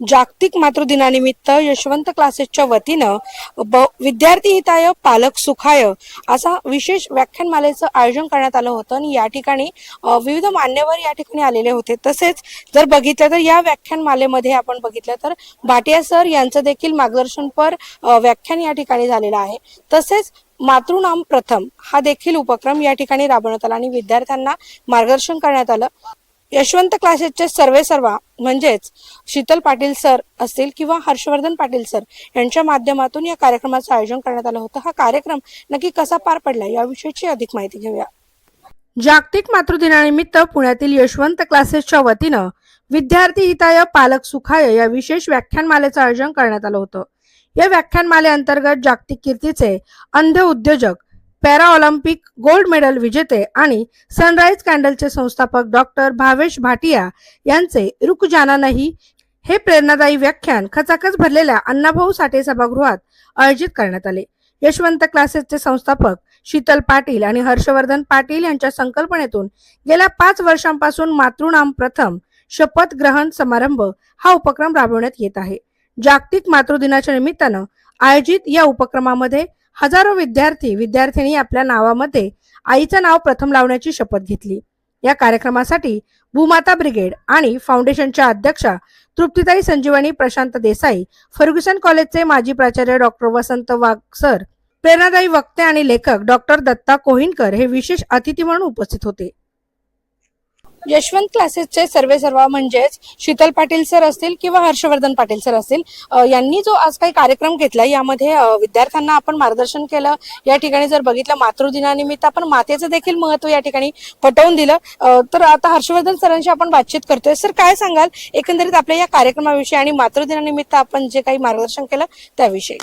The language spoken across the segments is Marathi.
जागतिक मातृदिनानिमित्त यशवंत क्लासेसच्या वतीनं विद्यार्थी हिताय पालक सुखाय असा विशेष व्याख्यानमालेचं आयोजन करण्यात आलं होतं आणि या ठिकाणी विविध मान्यवर या ठिकाणी आलेले होते। तसेच जर बघितलं तर या व्याख्यानमालेमध्ये आपण बघितलं तर भाटिया सर यांचं देखील मार्गदर्शनपर व्याख्यान या ठिकाणी झालेलं आहे। तसेच मातृनाम प्रथम हा देखील उपक्रम या ठिकाणी राबवण्यात आला आणि विद्यार्थ्यांना मार्गदर्शन करण्यात आलं। यशवंत क्लासेसचे सर्वेसर्वा म्हणजेच शीतल पाटील सर असतील किंवा हर्षवर्धन पाटील सर यांच्या माध्यमातून या कार्यक्रमाचं आयोजन करण्यात आलं होतं। हा कार्यक्रम नक्की कसा पार पडला याविषयीची अधिक माहिती घेऊया। जागतिक मातृदिनानिमित्त पुण्यातील यशवंत क्लासेसच्या वतीनं विद्यार्थी हिताय पालक सुखाय या विशेष व्याख्यानमालेचं आयोजन करण्यात आलं होतं। या व्याख्यानमालेअंतर्गत जागतिक कीर्तीचे अंध उद्योजक, पॅरा ऑलिम्पिक गोल्ड मेडल विजेते आणि सनराइज कॅन्डलचे संस्थापक डॉक्टर भावेश भाटिया यांचे रुक जाना नहीं हे प्रेरणादायी व्याख्यान खचाखच भरलेल्या अण्णाभाऊ साठे सभागृहात आयोजित करण्यात आले। यशवंत क्लासेसचे संस्थापक शीतल पाटील आणि हर्षवर्धन पाटील यांच्या संकल्पनेतून गेल्या 5 वर्षांपासून मातृनाम प्रथम शपथ ग्रहण समारंभ हा उपक्रम राबवण्यात येत आहे। जागतिक मातृदिनाच्या निमित्तानं आयोजित या उपक्रमामध्ये हजारो विद्यार्थिनी आपल्या नावामध्ये आईचं नाव प्रथम लावण्याची शपथ घेतली। या कार्यक्रमासाठी भूमाता ब्रिगेड आणि फाउंडेशनच्या अध्यक्षा तृप्तीताई संजीवनी प्रशांत देसाई, फर्ग्युसन कॉलेजचे माजी प्राचार्य डॉक्टर वसंत वाघ सर, प्रेरणादायी वक्ते आणि लेखक डॉक्टर दत्ता कोहिनकर हे विशेष अतिथी म्हणून उपस्थित होते। यशवंत क्लासेसचे सर्वेसर्वा म्हणजेच शीतल पाटील सर असतील किंवा हर्षवर्धन पाटील सर असतील यांनी जो आज काही कार्यक्रम घेतला यामध्ये विद्यार्थ्यांना आपण मार्गदर्शन केलं। या ठिकाणी जर बघितलं मातृदिनानिमित्त आपण मातेचं देखील महत्त्व या ठिकाणी पटवून दिलं। तर आता हर्षवर्धन सरांशी आपण बातचीत करतोय। सर, काय सांगाल एकंदरीत आपल्या या कार्यक्रमाविषयी आणि मातृदिनानिमित्त आपण जे काही मार्गदर्शन केलं त्याविषयी?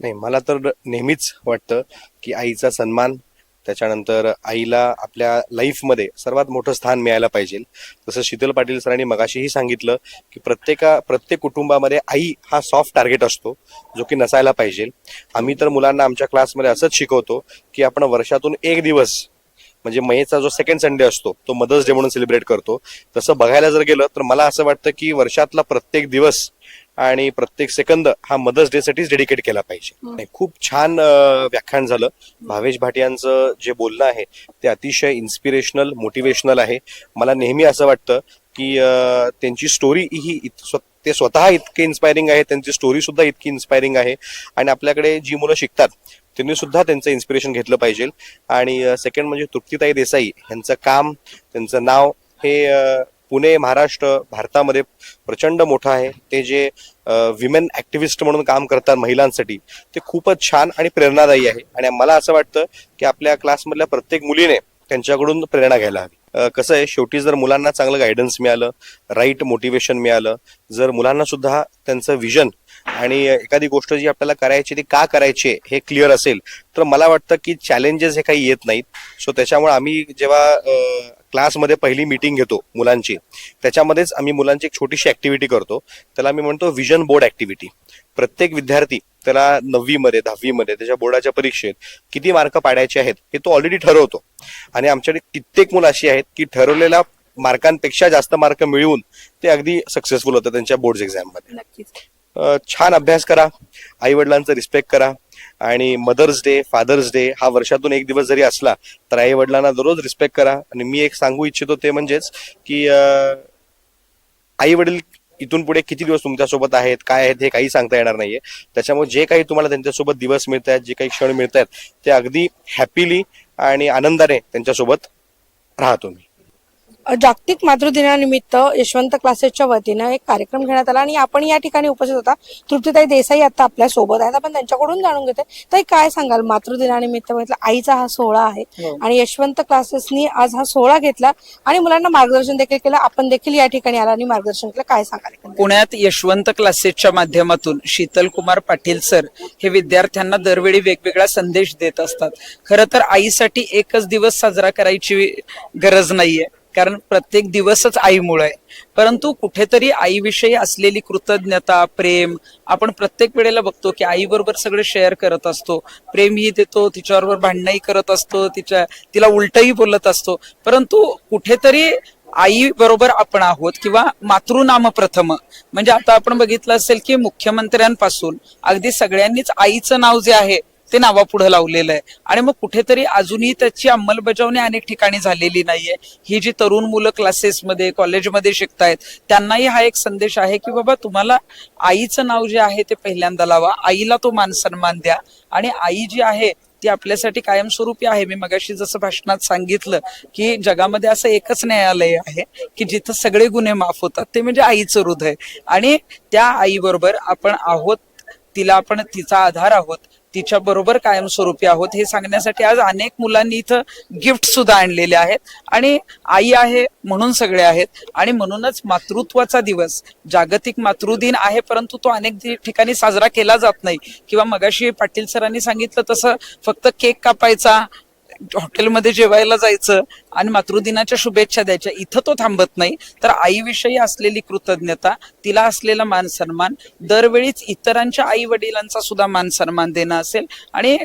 नाही, मला तर नेहमीच वाटतं की आईचा सन्मान, त्याच्यानंतर आईला आपल्या लाईफमध्ये सर्वात मोठं स्थान मिळायला पाहिजे। जसं शीतल पाटील सरांनी मगाशीही सांगितलं की प्रत्येक कुटुंबामध्ये आई हा सॉफ्ट टार्गेट असतो जो की नसायला पाहिजे। आम्ही तर मुलांना आमच्या क्लासमध्ये असंच शिकवतो की आपण वर्षातून एक दिवस म्हणजे मेचा जो सेकंड संडे असतो तो मदर्स डे म्हणून सेलिब्रेट करतो। तसं बघायला जर गेलं तर मला असं वाटतं की वर्षातला प्रत्येक दिवस आणि प्रत्येक सेकंद हा मदर्स डे साठीच डेडिकेट केला पाहिजे। खूप छान व्याख्यान झालं। भावेश भाटियांचं जे बोलणं आहे ते अतिशय इन्स्पिरेशनल, मोटिवेशनल आहे। मला नेहमी असं वाटतं की त्यांची स्टोरी ही ते स्वतः इतके इन्स्पायरिंग आहे, त्यांची स्टोरी सुद्धा इतकी इन्स्पायरिंग आहे आणि आपल्याकडे जी मुलं शिकतात त्यांनी सुद्धा त्यांचं इन्स्पिरेशन घेतलं पाहिजे। आणि सेकंड म्हणजे तृप्तीताई देसाई यांचं काम, त्यांचं नाव हे पुणे, महाराष्ट्र, भारतामध्ये प्रचंड मोठं आहे। ते जे विमेन ऍक्टिव्हिस्ट म्हणून काम करतात महिलांसाठी ते खूपच छान आणि प्रेरणादायी आहे आणि मला असं वाटतं की आपल्या क्लासमधल्या प्रत्येक मुलीने त्यांच्याकडून प्रेरणा घ्यायला हवी। कसं आहे, शेवटी जर मुलांना चांगलं गायडन्स मिळालं, राईट मोटिवेशन मिळालं, जर मुलांना सुद्धा त्यांचं विजन आणि एखादी गोष्ट जी आपल्याला करायची ती का करायची हे क्लिअर असेल तर मला वाटतं की चॅलेंजेस हे काही येत नाहीत। सो त्याच्यामुळे आम्ही जेव्हा क्लासमध्ये पहिली मीटिंग घेतो मुलांची, त्याच्यामध्येच आम्ही मुलांची एक छोटीशी ऍक्टिव्हिटी करतो, त्याला आम्ही म्हणतो विजन बोर्ड ऍक्टिव्हिटी। प्रत्येक विद्यार्थी त्याला 9वी मध्ये 10वी मध्ये त्याच्या बोर्डाच्या परीक्षेत किती मार्क पाडायचे आहेत हे तो ऑलरेडी ठरवतो आणि आमच्याकडे कित्येक मुलं अशी आहेत की ठरवलेल्या मार्कांपेक्षा जास्त मार्क मिळवून ते अगदी सक्सेसफुल होतं त्यांच्या बोर्ड एक्झाम मध्ये। छान अभ्यास करा, आई वडिलांचं रिस्पेक्ट करा आणि मदर्स डे, फादर्स डे हा वर्षातून एक दिवस जरी असला तर आई वडिलांना दररोज रिस्पेक्ट करा। आणि मी एक सांगू इच्छितो ते म्हणजेच की आई वडील इथून पुढे किती दिवस तुमच्यासोबत आहेत, काय आहेत हे काही सांगता येणार नाहीये। त्याच्यामुळे जे काही तुम्हाला त्यांच्यासोबत दिवस मिळत आहेत, जे काही क्षण मिळत आहेत ते अगदी हॅपीली आणि आनंदाने त्यांच्यासोबत राहा तुम्ही। जागतिक मातृदिनानिमित्त यशवंत क्लासेसच्या वतीनं एक कार्यक्रम घेण्यात आला आणि आपण या ठिकाणी उपस्थित होता। तृप्तीताई देसाई आता आपल्या सोबत आहेत, आपण त्यांच्याकडून जाणून घेतोय। ताई, काय सांगाल मातृदिनानिमित्त म्हटलं आईचा हा सोहळा आहे आणि यशवंत क्लासेसनी आज हा सोहळा घेतला आणि मुलांना मार्गदर्शन देखील केलं, आपण देखील या ठिकाणी आला आणि मार्गदर्शन केलं, काय सांगाल? पुण्यात यशवंत क्लासेसच्या माध्यमातून शीतल कुमार पाटील सर हे विद्यार्थ्यांना दरवेळी वेगवेगळा संदेश देत असतात। खरं तर आईसाठी एकच दिवस साजरा करायची गरज नाहीये, कारण प्रत्येक दिवसच आईमुळे आहे, परंतु कुठेतरी आईविषयी असलेली कृतज्ञता, प्रेम आपण प्रत्येक वेळेला बघतो की आई बरोबर सगळे शेअर करत असतो, प्रेमही देतो, तिच्याबरोबर भांडणही करत असतो, तिला उलटही बोलत असतो, परंतु कुठेतरी आई बरोबर आपण आहोत किंवा मातृनाम प्रथम, म्हणजे आता आपण बघितलं असेल की मुख्यमंत्र्यांपासून अगदी सगळ्यांनीच आईचं नाव जे आहे ते नावापुढे लावलेलं आहे. आणि मग कुठेतरी अजूनही त्याची अंमलबजावणी अनेक ठिकाणी झालेली नाहीये. ही जी तरुण मुलं क्लासेसमध्ये कॉलेजमध्ये शिकतायत त्यांनाही हा एक संदेश आहे की बाबा तुम्हाला आईचं नाव जे आहे ते पहिल्यांदा लावा, आईला तो मान सन्मान द्या. आणि आई जी आहे ती आपल्यासाठी कायमस्वरूपी आहे. मी मगाशी जसं भाषणात सांगितलं की जगामध्ये असं एकच न्यायालय आहे की जिथं सगळे गुन्हे माफ होतात, ते म्हणजे आईचं हृदय. आणि त्या आई बरोबर आपण आहोत, तिला आपण तिचा आधार आहोत, तिच्या बरोबर कायमस्वरूपी आहोत हे सांगण्यासाठी आज अनेक मुलांनी इथं गिफ्ट सुद्धा आणलेले आहेत. आणि आई आहे म्हणून सगळे आहेत. आणि म्हणूनच मातृत्वाचा दिवस जागतिक मातृदिन आहे, परंतु तो अनेक ठिकाणी साजरा केला जात नाही. किंवा मगाशी पाटील सरांनी सांगितलं तसं फक्त केक कापायचा, हॉटेलमध्ये जेवायला जायचं आणि मातृदिनाच्या शुभेच्छा द्यायच्या, इथं तो थांबत नाही. तर आईविषयी असलेली कृतज्ञता, तिला असलेला मान सन्मान, दरवेळीच इतरांच्या आई वडिलांचा सुद्धा मान सन्मान देणं असेल. आणि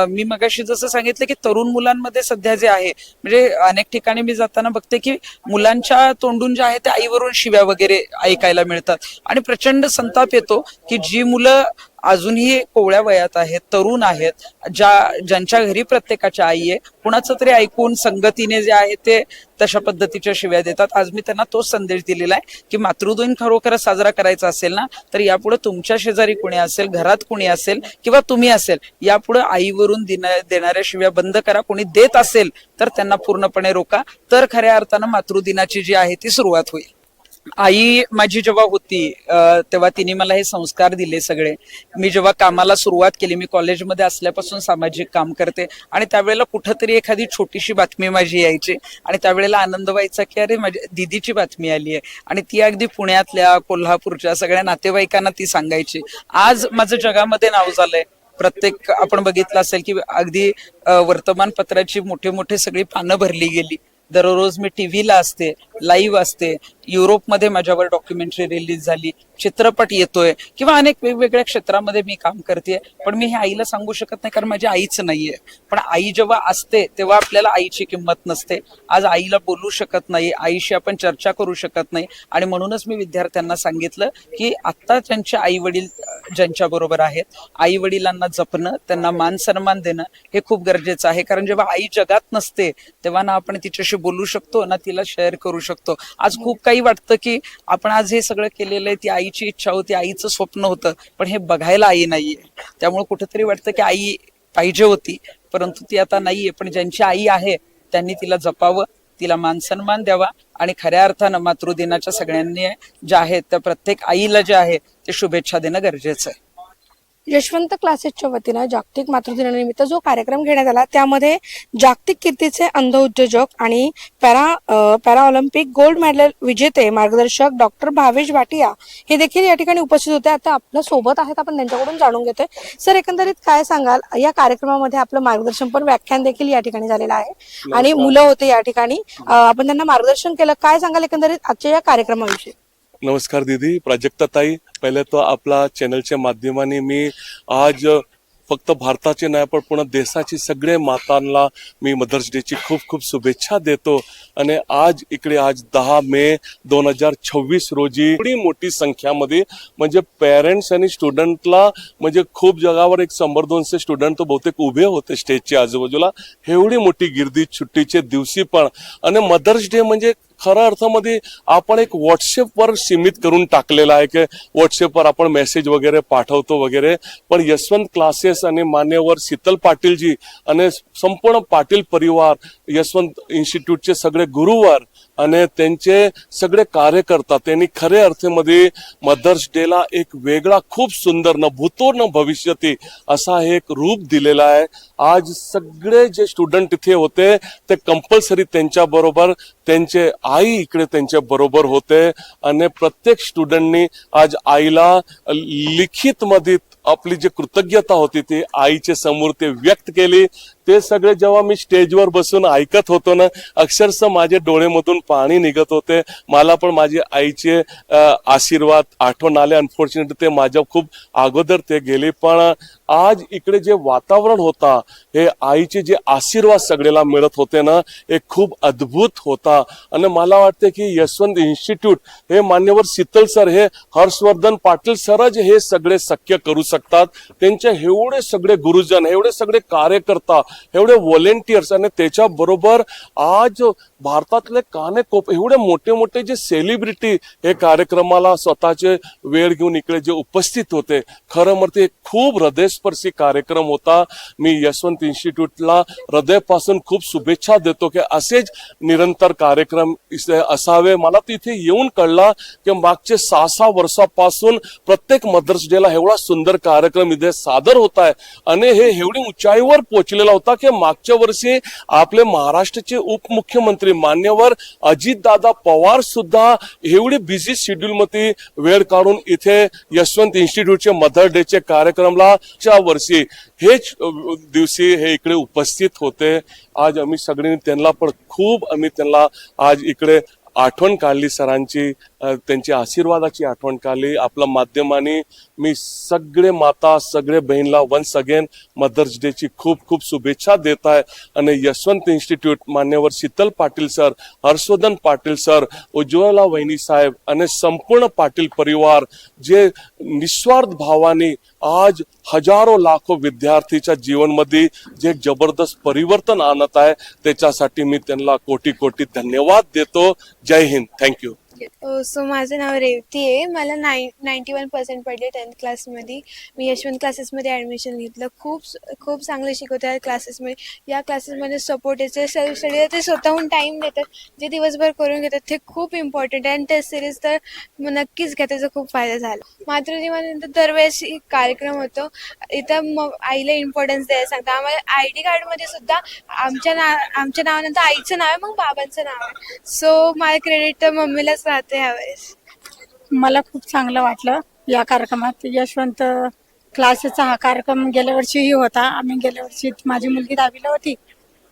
मी मगाशी जसं सांगितलं की तरुण मुलांमध्ये सध्या जे आहे, म्हणजे अनेक ठिकाणी मी जाताना बघते की मुलांच्या तोंडून जे आहे ते आईवरून शिव्या वगैरे ऐकायला मिळतात. आणि प्रचंड संताप येतो की जी मुलं अजूनही कोवळ्या वयात आहेत, तरुण आहेत, ज्यांच्या घरी प्रत्येकाच्या आई आहे, कुणाचं तरी ऐकून संगतीने जे आहे ते तशा पद्धतीच्या शिव्या देतात. आज मी त्यांना तोच संदेश दिलेला आहे की मातृदिन खरोखर साजरा करायचा असेल ना, तर यापुढे तुमच्या शेजारी कुणी असेल, घरात कुणी असेल किंवा तुम्ही असेल, यापुढे आईवरून देणाऱ्या शिव्या बंद करा. कोणी देत असेल तर त्यांना पूर्णपणे रोका. तर खऱ्या अर्थानं मातृदिनाची जी आहे ती सुरुवात होईल. आई माझी जेव्हा होती तेव्हा तिने मला हे संस्कार दिले सगळे. मी जेव्हा कामाला सुरुवात केली, मी कॉलेजमध्ये असल्यापासून सामाजिक काम करते, आणि त्यावेळेला कुठंतरी एखादी छोटीशी बातमी माझी यायची आणि त्यावेळेला आनंद व्हायचा की अरे माझ्या दिदीची बातमी आली आहे. आणि ती अगदी पुण्यातल्या, कोल्हापूरच्या सगळ्या नातेवाईकांना ती सांगायची. आज माझं जगामध्ये नाव झालंय. प्रत्येक आपण बघितलं असेल की अगदी वर्तमानपत्राची मोठे मोठे सगळी पानं भरली गेली. दररोज मी टीव्हीला असते, लाईव्ह असते. युरोपमध्ये माझ्यावर डॉक्युमेंटरी रिलीज झाली, चित्रपट येतोय, किंवा अनेक वेगवेगळ्या क्षेत्रामध्ये मी काम करते. पण मी हे आईला सांगू शकत नाही कारण माझी आईच नाहीये. पण आई जेव्हा असते तेव्हा आपल्याला आईची किंमत नसते. आज आईला बोलू शकत नाही, आईशी आपण चर्चा करू शकत नाही. आणि म्हणूनच मी विद्यार्थ्यांना सांगितलं की आता ज्यांचे आई वडील ज्यांच्या बरोबर आहेत, आई वडिलांना जपणं, त्यांना मान सन्मान देणं हे खूप गरजेचं आहे. कारण जेव्हा आई जगात नसते तेव्हा ना आपण तिच्याशी बोलू शकतो ना तिला शेअर करू शकतो. आज खूप काही वाटतं की आपण आज हे सगळं केलेलं आहे, ती आईची इच्छा होती, आईचं स्वप्न होतं, पण हे बघायला आई नाहीये. त्यामुळे कुठेतरी वाटतं की आई पाहिजे होती, परंतु ती आता नाहीये. पण ज्यांची आई आहे त्यांनी तिला जपावं, तिला मान सन्मान द्यावा. आणि खऱ्या अर्थानं मातृदिनाच्या सगळ्यांनी ज्या आहेत त्या प्रत्येक आईला जे आहे ते शुभेच्छा देणं गरजेचं आहे. यशवंत क्लासेसच्या वतीनं जागतिक मातृदिनानिमित्त जो कार्यक्रम घेण्यात आला त्यामध्ये जागतिक कीर्तीचे अंध उद्योजक आणि पॅरा ऑलिम्पिक गोल्ड मेडल विजेते मार्गदर्शक डॉक्टर भावेश भाटिया हे देखील या ठिकाणी उपस्थित होते. आता आपल्या सोबत आहेत, आपण त्यांच्याकडून जाणून घेतोय. सर, एकंदरीत काय सांगाल, या कार्यक्रमामध्ये आपलं मार्गदर्शन पण व्याख्यान देखील या ठिकाणी झालेलं आहे आणि मुलं होते या ठिकाणी, आपण त्यांना मार्गदर्शन केलं. काय सांगाल एकंदरीत आजच्या या कार्यक्रमाविषयी? नमस्कार दीदी, प्राजक्ता ताई. पहिले तो आपला चॅनलच्या माध्यमाने मी आज फक्त भारताचे नाही पण पूर्ण देशाची सगळे मातांना मी मदर्स डेची खूप खूप शुभेच्छा देतो. आणि आज 10 मे 2026 रोजी एवढी मोठी संख्यामध्ये म्हणजे पेरेंट्स आणि स्टुडंटला म्हणजे खूप जगावर 100-200 स्टुडंट तो बहुतेक उभे होते स्टेजच्या आजूबाजूला. एवढी मोठी गिर्दी सुट्टीचे दिवशी पण. आणि मदर्स डे म्हणजे खऱ्या अर्थामध्ये आपण एक व्हॉट्सअपवर सीमित करून टाकलेला आहे की व्हॉट्सअपवर आपण मेसेज वगैरे पाठवतो वगैरे. पण यशवंत क्लासेस आणि मान्यवर शीतल पाटीलजी आणि संपूर्ण पाटील परिवार, यशवंत इन्स्टिट्यूटचे सगळे गुरुवर आणि त्यांचे सगळे कार्यकर्ता, त्यांनी खऱ्या अर्थामध्ये मदर्स डेला एक वेगळा खूप सुंदर न भूतो न भविष्यती असा एक रूप दिलेला आहे. आज सगळे जे स्टुडंट इथे होते ते कंपल्सरी त्यांच्या बरोबर त्यांचे आई इकडे त्यांच्या बरोबर होते. आणि प्रत्येक स्टुडंटनी आज आईला लिखित मध्ये आपली जी कृतज्ञता होती ती आईच्या समोर ते व्यक्त केली. ते सगळे जेव्हा मी स्टेजवर बसून ऐकत होतो ना, अक्षरशः माझे डोळेमधून पाणी निघत होते. मला पण माझी आईचे आशीर्वाद आठवण आले. अनफॉर्च्युनेटली ते माझ्या खूप अगोदर ते गेले, पण आज इकडे जे वातावरण होता, हे आईचे जे आशीर्वाद सगळ्याला मिळत होते ना, हे खूप अद्भुत होता. आणि मला वाटते की यशवंत इन्स्टिट्यूट हे मान्यवर शीतल सर, हे हर्षवर्धन पाटील सरच हे सगळे शक्य करू शकतात. त्यांचे एवढे सगळे गुरुजन, एवढे सगळे कार्यकर्ता, एवढे व्हॉलेंटियर्स, आणि त्याच्या बरोबर आज भारतातले कानेकोप एवढे मोठे मोठे जे सेलिब्रिटी हे कार्यक्रमाला स्वतःचे वेळ घेऊन इकडे जे उपस्थित होते, खरं म्हणजे खूप हृदयस्पर्शी कार्यक्रम होता. मी यशवंत इन्स्टिट्यूटला हृदयापासून खूप शुभेच्छा देतो की असेच निरंतर कार्यक्रम इथे असावे. मला तिथे येऊन कळला की मागचे 6 वर्षापासून प्रत्येक मदर्स डेला एवढा सुंदर कार्यक्रम इथे सादर होत आहे, आणि हे एवढी उंचाईवर पोहोचलेला होता की मागच्या वर्षी आपले महाराष्ट्राचे उपमुख्यमंत्री मान्यवर अजितदादा पवार सुद्धा एवढी बिझी शेड्यूल मध्ये वेळ काढून इथे यशवंत इन्स्टिट्यूटचे मदर डेचे कार्यक्रमला च्या वर्षी हेच दिवशी हे इकडे उपस्थित होते. आज आम्ही सगळ्यांनी त्यांना पण खूप त्यांना आज इकडे आठवण काढली, सरांची, त्यांची आशीर्वादाची आठवण काढली. आपल्या माध्यमाने मी सगळे माता, सगळे बहिणला वन्स अगेन मदर्स डे ची खूप खूप शुभेच्छा देत आहे. आणि यशवंत इन्स्टिट्यूट मान्यवर शीतल पाटील सर, हर्षवर्धन पाटील सर, उज्ज्वला वहिनी साहेब आणि संपूर्ण पाटील परिवार जे निस्वार्थ भावाने आज हजारो लाखो विद्यार्थीच्या जीवनमध्ये जे जबरदस्त परिवर्तन आणत आहे, त्याच्यासाठी मी त्यांना कोटी कोटी धन्यवाद देतो. जय हिंद. थँक्यू. सो माझं नाव रेवती आहे. मला 91% पडले 10th क्लासमध्ये. मी यशवंत क्लासेसमध्ये ॲडमिशन घेतलं. खूप चांगलं शिकवतात क्लासेसमध्ये. या क्लासेसमध्ये सपोर्ट याचे सेल्फ स्टडी ते स्वतःहून टाईम देतात, जे दिवसभर करून घेतात, ते खूप इम्पॉर्टंट आहे. आणि टेस्ट सिरीज तर नक्कीच घ्या, त्याचा खूप फायदा झाला. मातृदिनानंतर दरवेळेस कार्यक्रम होतो, इथं मग आईला इम्पॉर्टन्स द्यायला सांगतात. आम्हाला ID कार्डमध्ये सुद्धा आमच्या नावानंतर आईचं नाव आहे, मग बाबांचं नाव आहे. सो माझं क्रेडिट तर मम्मीलाच राहते यावेळेस. मला खूप चांगलं वाटलं या कार्यक्रमात. यशवंत क्लासेसचा हा कार्यक्रम गेल्या वर्षीही होता. आम्ही गेल्या वर्षी माझी मुलगी 10वीला होती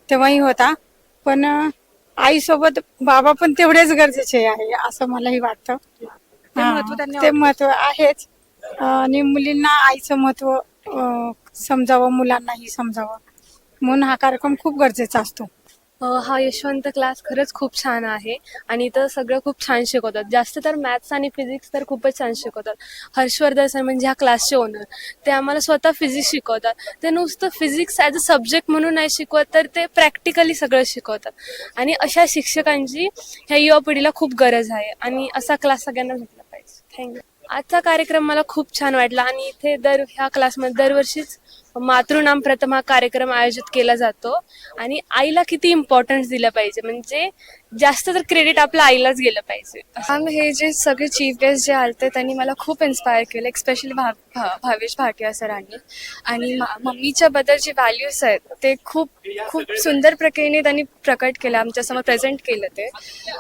तेव्हाही होता, पण आईसोबत बाबा पण तेवढेच गरजेचे आहे असं मलाही वाटतं. ते महत्व आहेच, आणि मुलींना आईचं महत्व समजावं, मुलांनाही समजावं, म्हणून हा कार्यक्रम खूप गरजेचा असतो. हा यशवंत क्लास खरंच खूप छान आहे आणि इथं सगळं खूप छान शिकवतात. जास्त तर मॅथ्स आणि फिजिक्स तर खूपच छान शिकवतात. हर्षवर्धन सर म्हणजे ह्या क्लासचे ओनर, ते आम्हाला स्वतः फिजिक्स शिकवतात. ते नुसतं फिजिक्स ॲज अ सब्जेक्ट म्हणून नाही शिकवत, तर ते प्रॅक्टिकली सगळं शिकवतात. आणि अशा शिक्षकांची ह्या युवा पिढीला खूप गरज आहे, आणि असा क्लास सगळ्यांना भेटला पाहिजे. थँक्यू. आजचा कार्यक्रम मला खूप छान वाटला, आणि इथे ह्या क्लासमध्ये दरवर्षीच मातृनाम प्रथम हा कार्यक्रम आयोजित केला जातो. आणि आईला किती इम्पॉर्टन्स दिलं पाहिजे, म्हणजे जास्त तर क्रेडिट आपल्या आईलाच गेलं पाहिजे. हे जे सगळे चीफ गेस्ट जे आलते त्यांनी मला खूप इन्स्पायर केलं, एक्स्पेशली भावेश भाटिया सरांनी. आणि मम्मीच्या बद्दल जे व्हॅल्यूज आहेत ते खूप सुंदर प्रकारे त्यांनी प्रकट केलं, आमच्यासमोर प्रेझेंट केलं ते.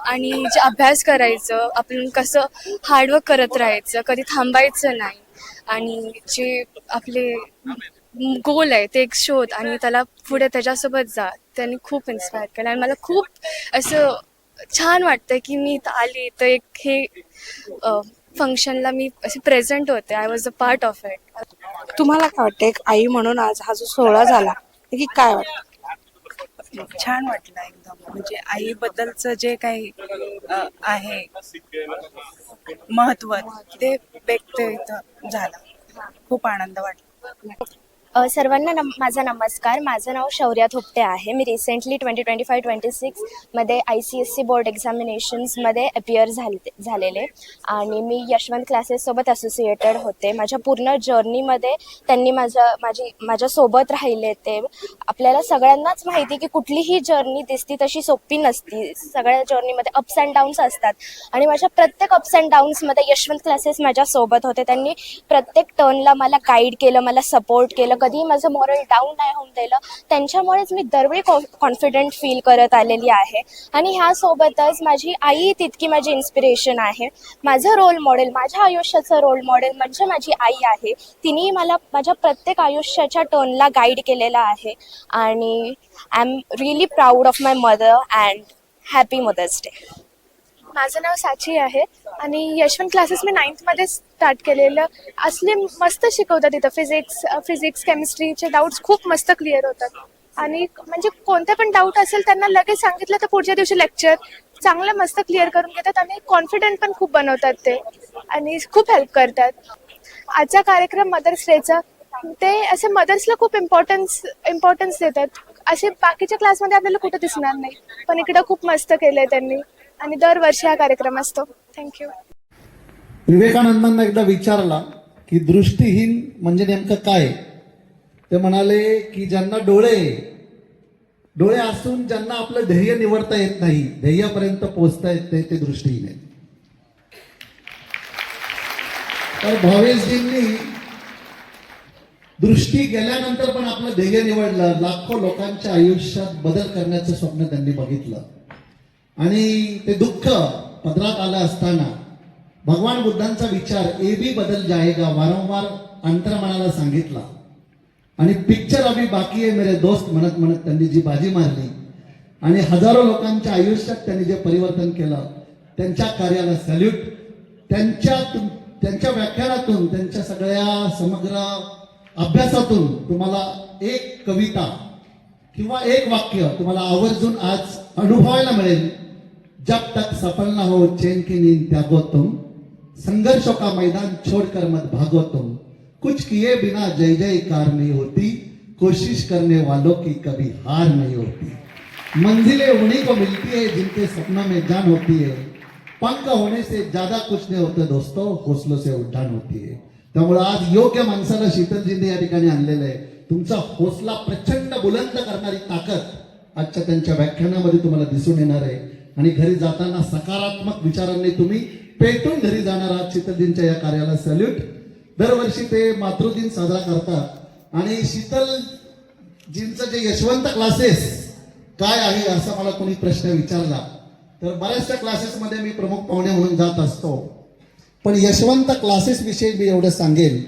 आणि जे अभ्यास करायचं, आपण कसं हार्डवर्क करत राहायचं, कधी थांबायचं नाही, आणि जे आपले गोल आहे ते एक शोध आणि त्याला पुढे त्याच्यासोबत जा, त्यांनी खूप इन्स्पायर केलं. आणि मला खूप असं छान वाटतं की मी इथं आली तर एक हे फंक्शनला मी असे प्रेझेंट होते. I was a part of it. तुम्हाला काय वाटतं, एक आई म्हणून आज हा जो सोहळा झाला, की काय वाटतं? छान वाटलं एकदम. म्हणजे आईबद्दलचं जे काही आहे महत्व, ते व्यक्त इथं झालं. खूप आनंद वाटला. सर्वांना माझा नमस्कार. माझं नाव शौर्या थोपटे आहे. मी रिसेंटली 2025-26 मध्ये ICSE बोर्ड एक्झामिनेशन्समध्ये अपियर झालेले, आणि मी यशवंत क्लासेससोबत असोसिएटेड होते. माझ्या पूर्ण जर्नीमध्ये त्यांनी माझ्यासोबत राहिले. ते आपल्याला सगळ्यांनाच माहिती की कुठलीही जर्नी दिसती तशी सोपी नसती. सगळ्या जर्नीमध्ये अप्स अँड डाऊन्स असतात, आणि माझ्या प्रत्येक अप्स अँड डाऊन्समध्ये यशवंत क्लासेस माझ्यासोबत होते. त्यांनी प्रत्येक टर्नला मला गाईड केलं, मला सपोर्ट केलं. कधीही माझं मॉरल डाऊन नाही होऊन दिलं. त्यांच्यामुळेच मी दरवेळी कॉन्फिडंट फील करत आलेली आहे. आणि ह्यासोबतच माझी आई तितकी माझी इन्स्पिरेशन आहे. माझं रोल मॉडेल, माझ्या आयुष्याचं रोल मॉडेल म्हणजे माझी आई आहे. तिने मला माझ्या प्रत्येक आयुष्याच्या टर्नला गाईड केलेलं आहे. आणि I am really proud of my mother and happy mother's day. माझं नाव साची आहे आणि यशवंत क्लासेस मी 9th मध्ये स्टार्ट केलेलं. असले मस्त शिकवतात तिथं. फिजिक्स केमिस्ट्रीचे डाऊट्स खूप मस्त क्लिअर होतात. आणि म्हणजे कोणते पण डाऊट असेल त्यांना लगेच सांगितलं तर पुढच्या दिवशी लेक्चर चांगलं मस्त क्लिअर करून घेतात. आणि कॉन्फिडंट पण खूप बनवतात ते आणि खूप हेल्प करतात. आजचा कार्यक्रम मदर्स डेचा, ते असे मदर्सला खूप इम्पॉर्टन्स देतात. असे बाकीच्या क्लासमध्ये आपल्याला कुठं दिसणार नाही, पण इकडं खूप मस्त केलंय त्यांनी. आणि दरवर्षी हा कार्यक्रम असतो. थँक्यू. विवेकानंदांना एकदा विचारला की दृष्टीहीन म्हणजे नेमकं काय. ते म्हणाले की ज्यांना डोळे असून ज्यांना आपलं ध्येय निवडता येत नाही, ध्येयापर्यंत पोहोचता येत नाही, ते दृष्टीहीन आहेत. तर भावेशजींनी दृष्टी गेल्यानंतर पण आपलं ध्येय निवडलं. लाखो लोकांच्या आयुष्यात बदल करण्याचं स्वप्न त्यांनी बघितलं. आणि ते दुःख पदरात आलं असताना भगवान बुद्धांचा विचार भी बदल जाएगा वारंवार अंतर्मनाला सांगितला. आणि पिक्चर अभी बाकी आहे मेरे दोस्त म्हणत म्हणत त्यांनी जी बाजी मारली आणि हजारो लोकांच्या आयुष्यात त्यांनी जे परिवर्तन केलं, त्यांच्या कार्याला सॅल्यूट. त्यांच्या व्याख्यानातून, त्यांच्या सगळ्या समग्र अभ्यासातून तुम्हाला एक कविता किंवा एक वाक्य तुम्हाला आवर्जून आज अनुभवायला मिळेल. जब तक सफल ना हो चैन की नींद त्यागो तुम, संघर्षों का मैदान छोड़कर मत भागो तुम, कुछ किए बिना जय जयकार नहीं होती, कोशिश करने वालों की कभी हार नहीं होती. मंजिलें उन्हीं को मिलती है जिनके सपनों में जान होती है. पंख होने से ज्यादा कुछ नहीं होते दोस्तों, हौसलों से उड्डाण होती है. त्यामुळे आज योग्य माणसाला शीतलजींनी या ठिकाणी आणलेलं आहे. तुमचा हौसला प्रचंड बुलंद करणारी ताकद आजच्या त्यांच्या व्याख्यानामध्ये तुम्हाला दिसून येणार आहे. आणि घरी जाताना सकारात्मक विचारांनी तुम्ही पेटून घरी जाणार आहात. शीतलजींच्या या कार्याला सॅल्यूट. दरवर्षी ते मातृदिन साजरा करतात. आणि शीतलजींचं जे यशवंत क्लासेस काय आहे असा मला कोणी प्रश्न विचारला तर बऱ्याचशा क्लासेसमध्ये मी प्रमुख पाहुणे म्हणून जात असतो. पण यशवंत क्लासेस विषयी मी एवढं सांगेल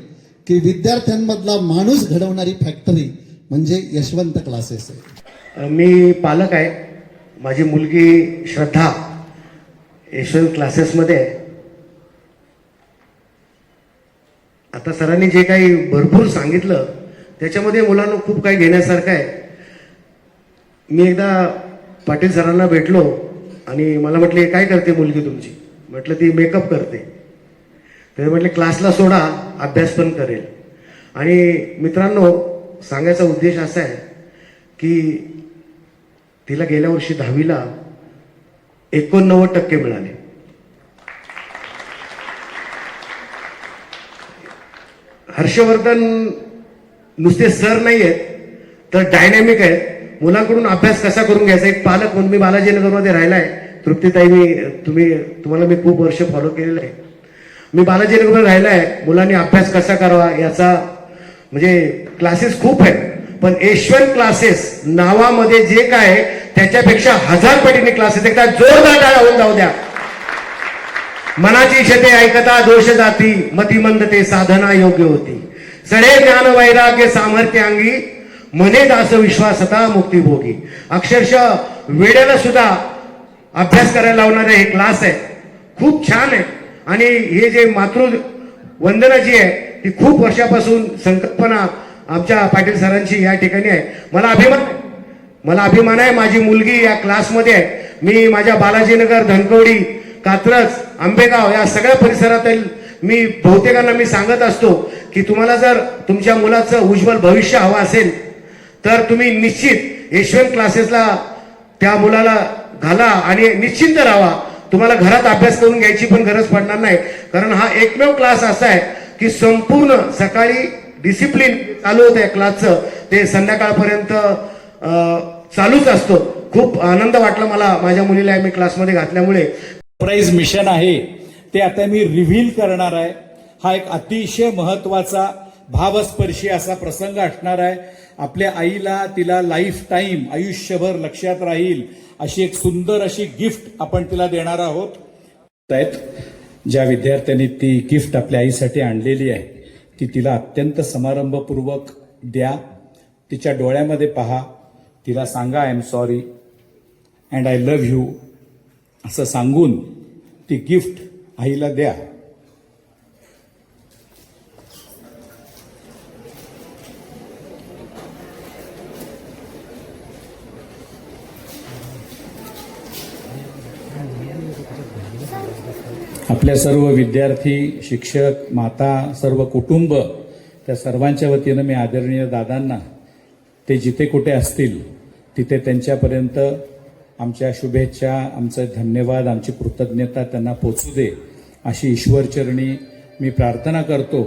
की विद्यार्थ्यांमधला माणूस घडवणारी फॅक्टरी म्हणजे यशवंत क्लासेस आहे. मी पालक आहे. माझी मुलगी श्रद्धा यशवंत क्लासेसमध्ये आहे. आता सरांनी जे काही भरपूर सांगितलं त्याच्यामध्ये मुलांना खूप काही घेण्यासारखं आहे. मी एकदा पाटील सरांना भेटलो आणि मला म्हटले काय करते मुलगी तुमची. म्हटलं ती मेकअप करते. ते म्हटले क्लासला सोडा, अभ्यास पण करेल. आणि मित्रांनो, सांगायचा उद्देश असा आहे की तिला गेल्या वर्षी 10वीला 89% मिळाले. हर्षवर्धन नुसते सर नाही आहेत तर डायनॅमिक आहेत. मुलांकडून अभ्यास कसा करून घ्यायचा. एक पालक म्हणून मी बालाजीनगरमध्ये राहिला आहे. तृप्तीताई, तुम्हाला मी खूप वर्ष फॉलो केलेलं आहे. मी बालाजीनगरमध्ये राहिला आहे. मुलांनी अभ्यास कसा करावा याचा म्हणजे क्लासेस खूप आहेत. पण यशवंत क्लासेस नावामध्ये जे काय त्याच्यापेक्षा 1000 पटीने क्लासेस. एकदा जोरदार टाळ्या होऊन जाऊ द्या. मनाची क्षते ऐकता दोष जाती, मतिमंद ते साधना योग्य होती. सडे ज्ञान वैराग्य सामर्थ्य अंगी, मने दास विश्वासता मुक्तिभोगी. अक्षरशः वेळेला सुद्धा अभ्यास करायला लावणारे हे क्लास आहे. खूप छान आहे. आणि हे जे मातृवंदना जी आहे ती खूप वर्षापासून संकल्पना आमच्या पाटील सरांची या ठिकाणी आहे. मला अभिमान आहे. माझी मुलगी या क्लासमध्ये आहे. मी माझ्या बालाजीनगर, धनकवडी, कात्रज, आंबेगाव या सगळ्या परिसरातील मी बहुतेकांना मी सांगत असतो की तुम्हाला जर तुमच्या मुलाचं उज्ज्वल भविष्य हवं असेल तर तुम्ही निश्चित यशवंत क्लासेसला त्या मुलाला घाला आणि निश्चिंत राहा. तुम्हाला घरात अभ्यास करून घ्यायची पण गरज पडणार नाही. कारण हा एकमेव क्लास असा आहे की संपूर्ण सकाळी डिसिप्लिन चालू होतं या क्लासचं, ते संध्याकाळपर्यंत चालूच असतो. खूप आनंद वाटला मला माझ्या मुलीला मी क्लासमध्ये घातल्यामुळे. प्राइज मिशन आहे ते आता मी रिव्हील करणार आहे. हा एक अतिशय महत्वाचा भावस्पर्शी असा प्रसंग असणार आहे. आपल्या आईला तिला लाईफ टाईम आयुष्यभर लक्षात राहील अशी एक सुंदर अशी गिफ्ट आपण तिला देणार आहोत. ज्या विद्यार्थ्यांनी ती गिफ्ट आपल्या आईसाठी आणलेली आहे ती तिला अत्यंत समारंभपूर्वक द्या. तिच्या डोळ्यामध्ये पहा, तिला सांगा I am sorry and I love you असं सांगून ती गिफ्ट आईला द्या. आपल्या सर्व विद्यार्थी, शिक्षक, माता, सर्व कुटुंब, त्या सर्वांच्या वतीनं मी आदरणीय दादांना ते जिथे कुठे असतील तिथे त्यांच्यापर्यंत आमच्या शुभेच्छा, आमचे धन्यवाद, आमची कृतज्ञता त्यांना पोचू दे अशी ईश्वरचरणी मी प्रार्थना करतो.